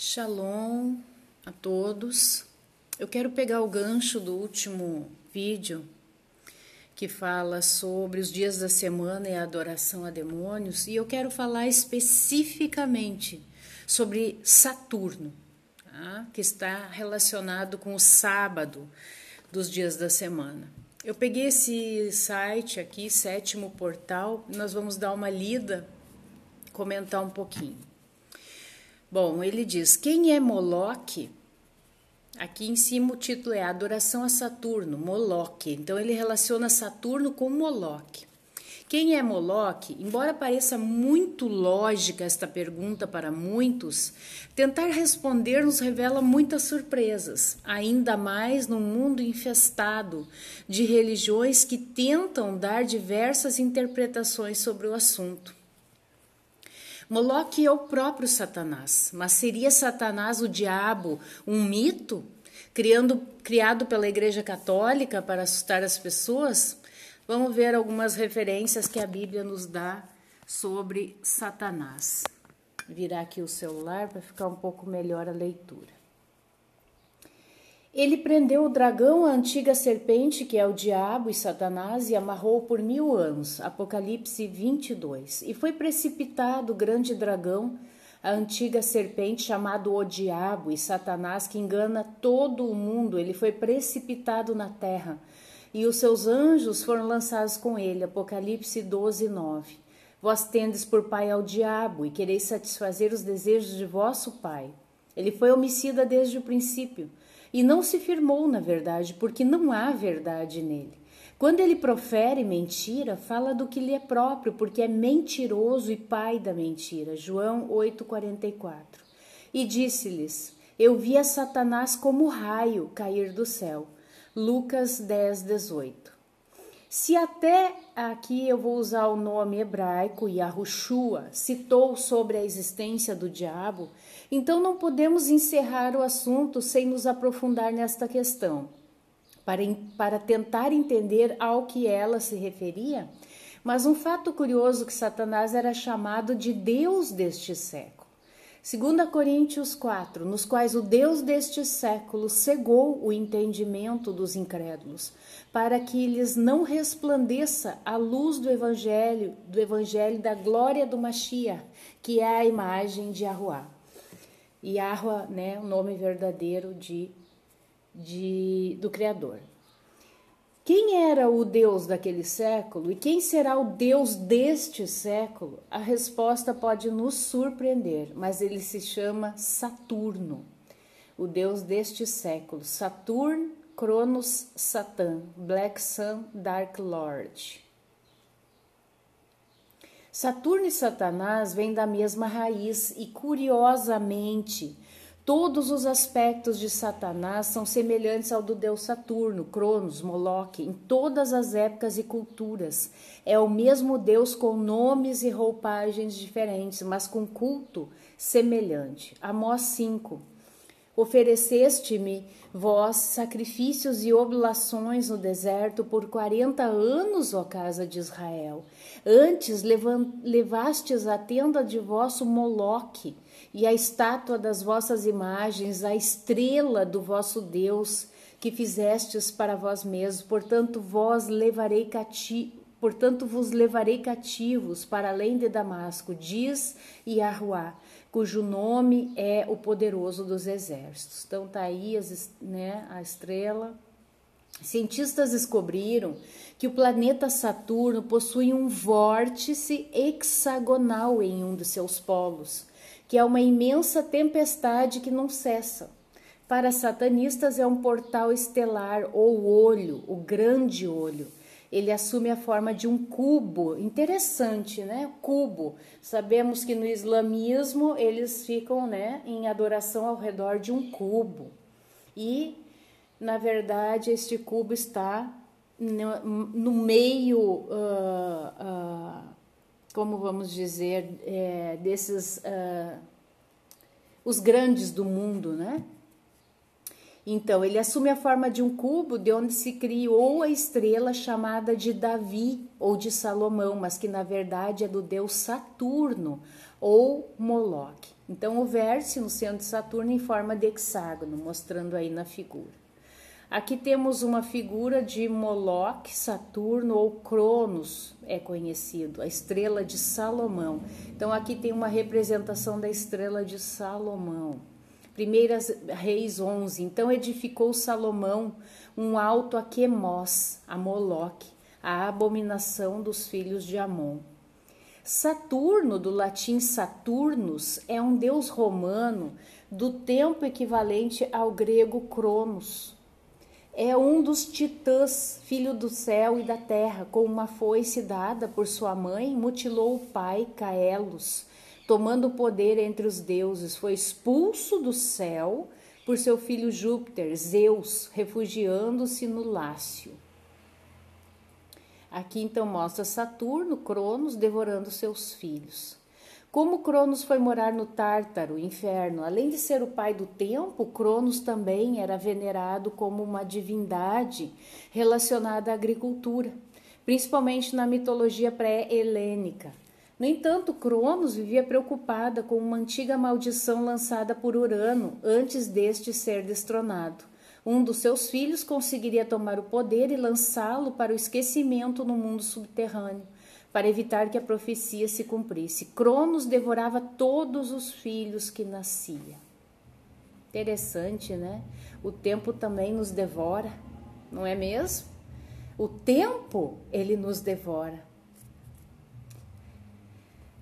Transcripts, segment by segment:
Shalom a todos. Eu quero pegar o gancho do último vídeo que fala sobre os dias da semana e a adoração a demônios, e eu quero falar especificamente sobre Saturno, tá? Que está relacionado com o sábado dos dias da semana. Eu peguei esse site aqui, Sétimo Portal, e nós vamos dar uma lida, comentar um pouquinho. Bom, ele diz, quem é Moloque? Aqui em cima o título é Adoração a Saturno, Moloque. Então ele relaciona Saturno com Moloque. Quem é Moloque? Embora pareça muito lógica esta pergunta para muitos, tentar responder nos revela muitas surpresas, ainda mais num mundo infestado de religiões que tentam dar diversas interpretações sobre o assunto. Moloque é o próprio Satanás, mas seria Satanás o diabo um mito criado pela Igreja Católica para assustar as pessoas? Vamos ver algumas referências que a Bíblia nos dá sobre Satanás. Vou virar aqui o celular para ficar um pouco melhor a leitura. Ele prendeu o dragão, a antiga serpente, que é o diabo e Satanás, e amarrou por 1000 anos, Apocalipse 22. E foi precipitado o grande dragão, a antiga serpente, chamado o diabo e Satanás, que engana todo o mundo. Ele foi precipitado na terra, e os seus anjos foram lançados com ele, Apocalipse 12, 9. Vós tendes por pai ao diabo, e quereis satisfazer os desejos de vosso pai. Ele foi homicida desde o princípio, e não se firmou na verdade, porque não há verdade nele. Quando ele profere mentira, fala do que lhe é próprio, porque é mentiroso e pai da mentira. João 8,44. E disse-lhes, eu vi a Satanás como raio cair do céu. Lucas 10, 18. Se até aqui eu vou usar o nome hebraico, Yahushua, citou sobre a existência do diabo, então não podemos encerrar o assunto sem nos aprofundar nesta questão, para tentar entender ao que ela se referia. Mas um fato curioso que Satanás era chamado de Deus deste século. 2 Coríntios 4, nos quais o Deus deste século cegou o entendimento dos incrédulos, para que lhes não resplandeça a luz do evangelho da glória do Mashiach, que é a imagem de Yahuwah. Yahuwah, né, o nome verdadeiro do Criador. Quem era o Deus daquele século e quem será o Deus deste século? A resposta pode nos surpreender, mas ele se chama Saturno, o Deus deste século. Saturn, Cronos, Satan, Black Sun, Dark Lord. Saturno e Satanás vêm da mesma raiz e, curiosamente, todos os aspectos de Satanás são semelhantes ao do deus Saturno, Cronos, Moloque, em todas as épocas e culturas. É o mesmo deus com nomes e roupagens diferentes, mas com culto semelhante. Amós 5. Ofereceste-me, vós, sacrifícios e oblações no deserto por 40 anos, ó casa de Israel. Antes levastes a tenda de vosso Moloque e a estátua das vossas imagens, a estrela do vosso Deus, que fizestes para vós mesmos. Portanto, vos levarei cativos para além de Damasco, diz Yahuwah, cujo nome é o poderoso dos exércitos. Então tá aí a estrela. Cientistas descobriram que o planeta Saturno possui um vórtice hexagonal em um de seus polos, que é uma imensa tempestade que não cessa. Para satanistas é um portal estelar ou olho, o grande olho. Ele assume a forma de um cubo, interessante, né? Cubo. Sabemos que no islamismo eles ficam, né, em adoração ao redor de um cubo. E, na verdade, este cubo está no meio, como vamos dizer, desses, os grandes do mundo, né? Então, ele assume a forma de um cubo de onde se criou a estrela chamada de Davi ou de Salomão, mas que na verdade é do deus Saturno ou Moloque. Então, o vértice no centro de Saturno em forma de hexágono, mostrando aí na figura. Aqui temos uma figura de Moloque, Saturno ou Cronos, é conhecido, a estrela de Salomão. Então, aqui tem uma representação da estrela de Salomão. 1 Reis 11. Então edificou Salomão um alto a Quemós, a Moloque, a abominação dos filhos de Amon. Saturno, do latim Saturnus, é um deus romano do tempo equivalente ao grego Cronos. É um dos titãs, filho do céu e da terra, com uma foice dada por sua mãe, mutilou o pai Caelos, tomando o poder entre os deuses, foi expulso do céu por seu filho Júpiter, Zeus, refugiando-se no Lácio. Aqui então mostra Saturno, Cronos, devorando seus filhos. Como Cronos foi morar no Tártaro, inferno, além de ser o pai do tempo, Cronos também era venerado como uma divindade relacionada à agricultura, principalmente na mitologia pré-helênica. No entanto, Cronos vivia preocupada com uma antiga maldição lançada por Urano antes deste ser destronado. Um dos seus filhos conseguiria tomar o poder e lançá-lo para o esquecimento no mundo subterrâneo, para evitar que a profecia se cumprisse. Cronos devorava todos os filhos que nascia. Interessante, né? O tempo também nos devora, não é mesmo? O tempo, ele nos devora.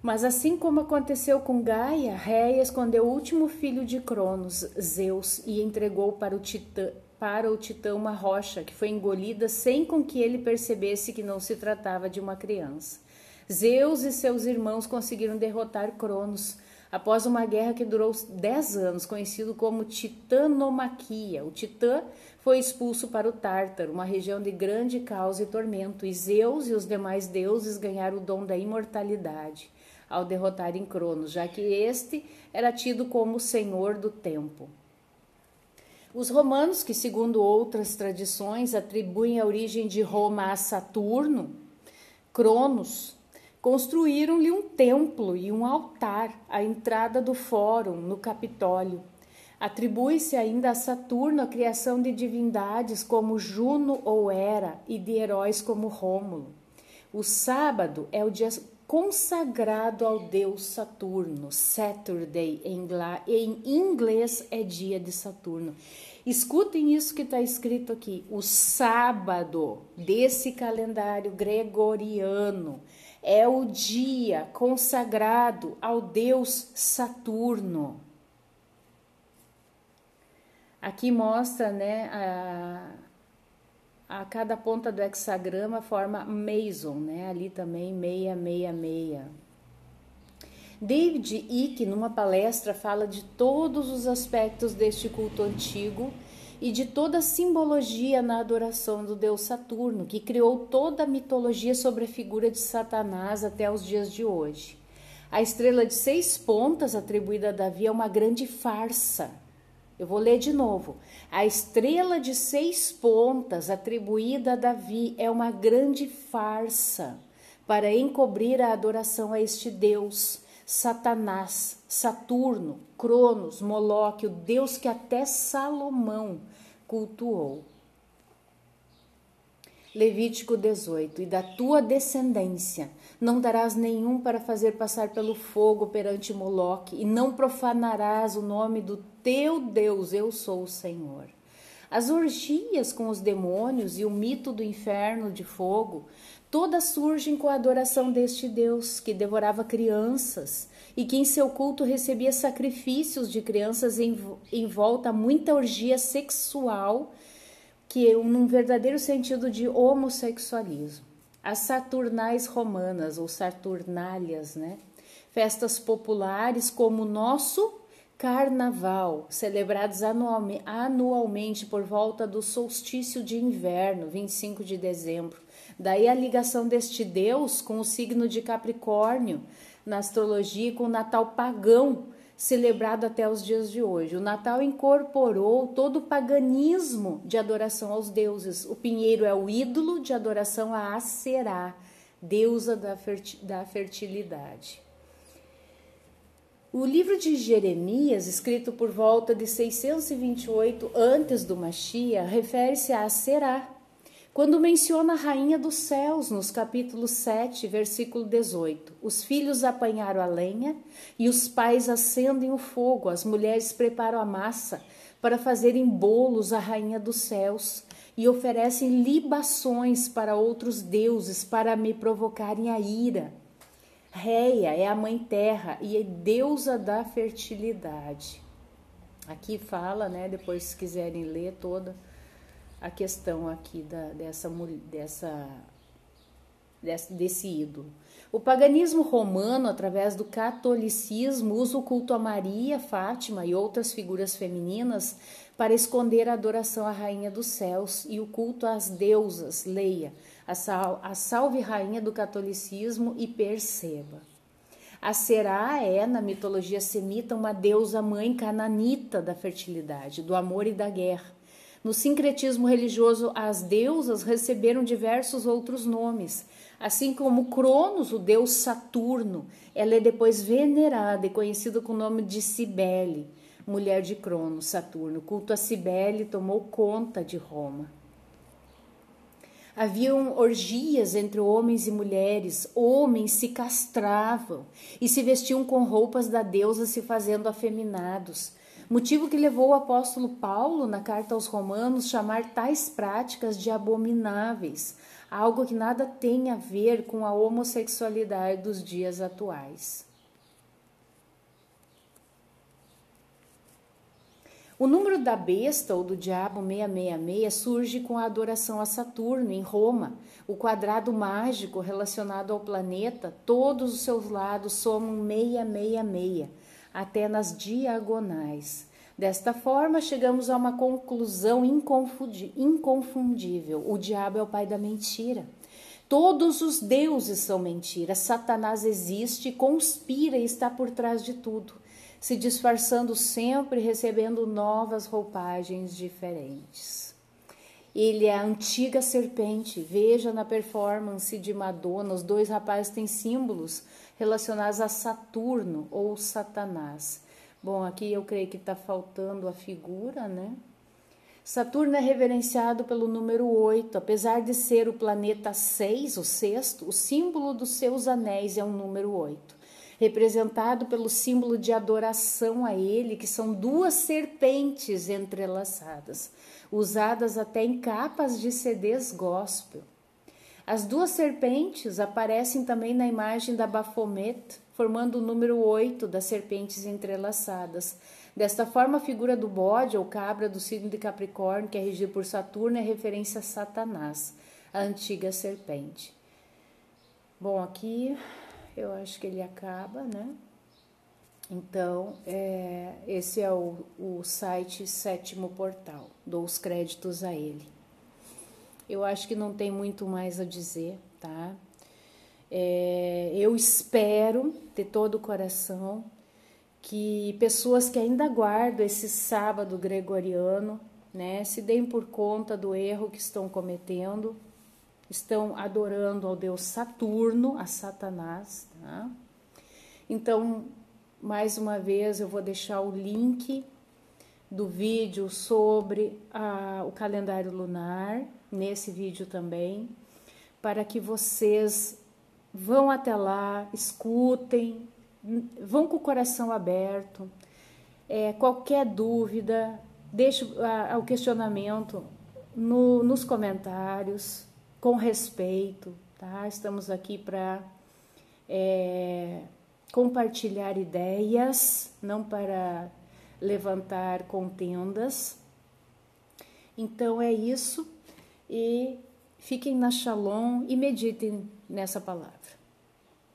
Mas assim como aconteceu com Gaia, Réia escondeu o último filho de Cronos, Zeus, e entregou para o titã uma rocha, que foi engolida sem com que ele percebesse que não se tratava de uma criança. Zeus e seus irmãos conseguiram derrotar Cronos, após uma guerra que durou 10 anos, conhecido como Titanomaquia. O titã foi expulso para o Tártaro, uma região de grande caos e tormento, e Zeus e os demais deuses ganharam o dom da imortalidade ao derrotarem Cronos, já que este era tido como o senhor do tempo. Os romanos, que segundo outras tradições atribuem a origem de Roma a Saturno, Cronos, construíram-lhe um templo e um altar à entrada do fórum, no Capitólio. Atribui-se ainda a Saturno a criação de divindades como Juno ou Hera e de heróis como Rômulo. O sábado é o dia consagrado ao deus Saturno, Saturday, em inglês é dia de Saturno. Escutem isso que está escrito aqui, o sábado desse calendário gregoriano é o dia consagrado ao deus Saturno. Aqui mostra, né, a cada ponta do hexagrama forma Mason, né? Ali também 666. David Icke, numa palestra, fala de todos os aspectos deste culto antigo e de toda a simbologia na adoração do deus Saturno, que criou toda a mitologia sobre a figura de Satanás até os dias de hoje. A estrela de 6 pontas atribuída a Davi é uma grande farsa. Eu vou ler de novo. A estrela de 6 pontas atribuída a Davi é uma grande farsa para encobrir a adoração a este deus, Satanás, Saturno, Cronos, Moloque, o deus que até Salomão cultuou. Levítico 18. E da tua descendência não darás nenhum para fazer passar pelo fogo perante Moloque, e não profanarás o nome do teu Deus, eu sou o Senhor. As orgias com os demônios e o mito do inferno de fogo, todas surgem com a adoração deste Deus, que devorava crianças, e que em seu culto recebia sacrifícios de crianças em volta a muita orgia sexual, que é num verdadeiro sentido de homossexualismo. As Saturnais romanas, ou Saturnálias, né? Festas populares como o nosso Carnaval, celebrados anualmente por volta do solstício de inverno, 25 de dezembro. Daí a ligação deste deus com o signo de Capricórnio, na astrologia, e com o Natal pagão, celebrado até os dias de hoje. O Natal incorporou todo o paganismo de adoração aos deuses. O pinheiro é o ídolo de adoração a Aserá, deusa da fertilidade. O livro de Jeremias, escrito por volta de 628 antes do Mashiach, refere-se a Aserá, quando menciona a rainha dos céus, nos capítulos 7, versículo 18. Os filhos apanharam a lenha e os pais acendem o fogo, as mulheres preparam a massa para fazerem bolos à rainha dos céus e oferecem libações para outros deuses para me provocarem a ira. Reia é a mãe terra e é deusa da fertilidade. Aqui fala, né, depois se quiserem ler toda a questão aqui desse ídolo. O paganismo romano, através do catolicismo, usa o culto a Maria, Fátima e outras figuras femininas para esconder a adoração à Rainha dos Céus e o culto às deusas. Leia a Salve Rainha do Catolicismo e perceba. Aserá é, na mitologia semita, uma deusa mãe cananita da fertilidade, do amor e da guerra. No sincretismo religioso, as deusas receberam diversos outros nomes, assim como Cronos, o deus Saturno. Ela é depois venerada e conhecida com o nome de Cibele, mulher de Cronos, Saturno. O culto a Cibele tomou conta de Roma. Haviam orgias entre homens e mulheres, homens se castravam e se vestiam com roupas da deusa, se fazendo afeminados. Motivo que levou o apóstolo Paulo, na carta aos Romanos, chamar tais práticas de abomináveis, algo que nada tem a ver com a homossexualidade dos dias atuais. O número da besta ou do diabo 666 surge com a adoração a Saturno em Roma. O quadrado mágico relacionado ao planeta, todos os seus lados somam 666, até nas diagonais. Desta forma, chegamos a uma conclusão inconfundível. O diabo é o pai da mentira. Todos os deuses são mentiras. Satanás existe, conspira e está por trás de tudo, se disfarçando sempre, recebendo novas roupagens diferentes. Ele é a antiga serpente. Veja na performance de Madonna, os dois rapazes têm símbolos relacionados a Saturno ou Satanás. Bom, aqui eu creio que está faltando a figura, né? Saturno é reverenciado pelo número 8. Apesar de ser o planeta 6, o sexto, o símbolo dos seus anéis é o número 8. Representado pelo símbolo de adoração a ele, que são duas serpentes entrelaçadas, usadas até em capas de CDs gospel. As duas serpentes aparecem também na imagem da Baphomet, formando o número 8 das serpentes entrelaçadas. Desta forma, a figura do bode ou cabra do signo de Capricórnio, que é regido por Saturno, é referência a Satanás, a antiga serpente. Bom, aqui eu acho que ele acaba, né? Então, esse é o site Sétimo Portal. Dou os créditos a ele. Eu acho que não tem muito mais a dizer, tá? Eu espero de todo o coração que pessoas que ainda guardam esse sábado gregoriano, né, se deem por conta do erro que estão cometendo, estão adorando ao deus Saturno, a Satanás, tá? Então, mais uma vez, eu vou deixar o link do vídeo sobre o calendário lunar, nesse vídeo também, para que vocês vão até lá, escutem, vão com o coração aberto. Qualquer dúvida, deixe o questionamento nos comentários, com respeito, tá? Estamos aqui para compartilhar ideias, não para levantar contendas. Então é isso, e fiquem na Shalom e meditem nessa palavra.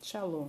Shalom.